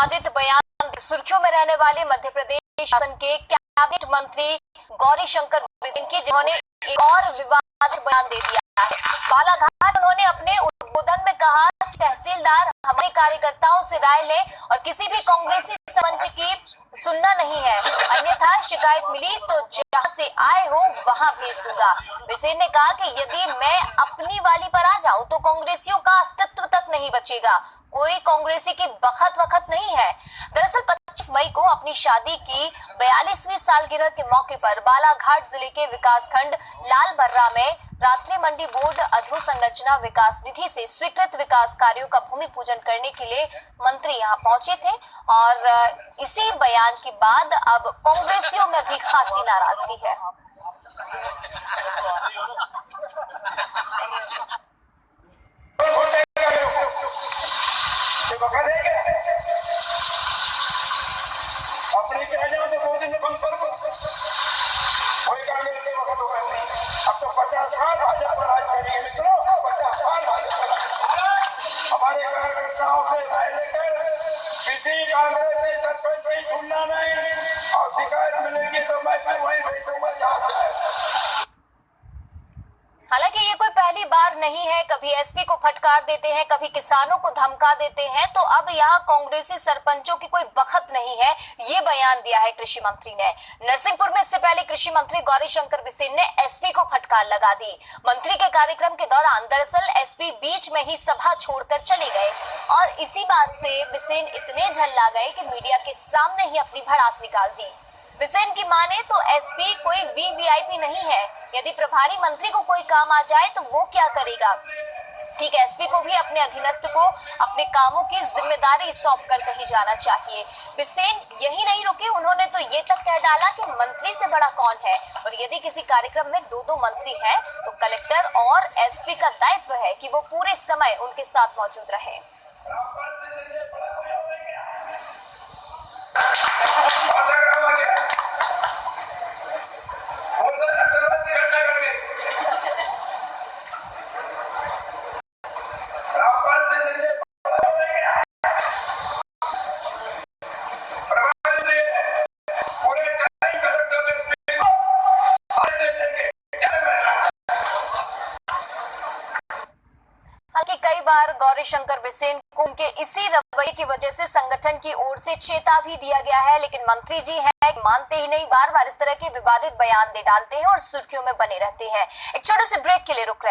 विवादित बयान सुर्खियों में रहने वाले मध्य प्रदेश शासन के कैबिनेट मंत्री गौरीशंकर बिसेन की, जिन्होंने एक और विवादित बयान दे दिया है। बालाघाट उन्होंने अपने उद्बोधन में कहा कि तहसीलदार हमारे कार्यकर्ताओं से राय ले और किसी भी कांग्रेसी सरपंच की सुनना नहीं है, अन्यथा शिकायत मिली तो जहां से आए हो वहां भेज दूंगा। बिसेन ने कहा कि यदि मैं अपनी वाली पर आ जाऊं तो कांग्रेसियों का अस्तित्व तक नहीं बचेगा, कोई कांग्रेसी की बखत नहीं है। दरअसल 25 मई को अपनी शादी की 42वीं सालगिरह के मौके पर बालाघाट जिले के विकासखंड लालबर्रा में रात्रि मंडी बोर्ड अधोसंरचना विकास निधि से स्वीकृत विकास कार्यों का भूमि पूजन करने के लिए मंत्री यहां पहुंचे थे और इसी बयान के बाद अब कांग्रेसियों में भी खासी नाराजगी है। अपनी कह जाओ तो मोदी ने बंद कर दो, कोई कांग्रेस के वक्त होगा नहीं। अब तो 50 साल भाजपा राज करेगी मित्रों, 50 साल भाजपा। हमारे कार्यकर्ताओं से राय लेकर किसी कांग्रेसी सरपंच नहीं सुनना नहीं, और शिकायत मिलेगी तो मैं फिर वहीं बैठूंगा जहाँ जाए। हालांकि ये कोई पहली बार नहीं है, कभी एसपी को फटकार देते हैं, कभी किसानों को धमका देते हैं, तो अब यहाँ कांग्रेसी सरपंचों की कोई बखत नहीं है, ये बयान दिया है कृषि मंत्री ने। नरसिंहपुर में इससे पहले कृषि मंत्री गौरीशंकर बिसेन ने एसपी को फटकार लगा दी। मंत्री के कार्यक्रम के दौरान दरअसल एसपी बीच में ही सभा छोड़कर चले गए और इसी बात से बिसेन इतने झल्ला गए कि मीडिया के सामने ही अपनी भड़ास निकाल दी। बिसेन की माने तो एसपी कोई वीवीआईपी नहीं है, यदि प्रभारी मंत्री को कोई काम आ जाए तो वो क्या करेगा। ठीक है, एसपी को भी अपने अधीनस्थ को अपने कामों की जिम्मेदारी सौंप कर कहीं जाना चाहिए। बिसेन यही नहीं रुके, उन्होंने तो ये तक कह डाला कि मंत्री से बड़ा कौन है, और यदि किसी कार्यक्रम में दो मंत्री हैं तो कलेक्टर और एसपी का दायित्व है कि वो पूरे समय उनके साथ मौजूद रहे। कई बार गौरीशंकर बिसेन को उनके इसी रवैये की वजह से संगठन की ओर से चेता भी दिया गया है, लेकिन मंत्री जी हैं, मानते ही नहीं, बार बार इस तरह के विवादित बयान दे डालते हैं और सुर्खियों में बने रहते हैं। एक छोटे से ब्रेक के लिए रुक रहे हैं।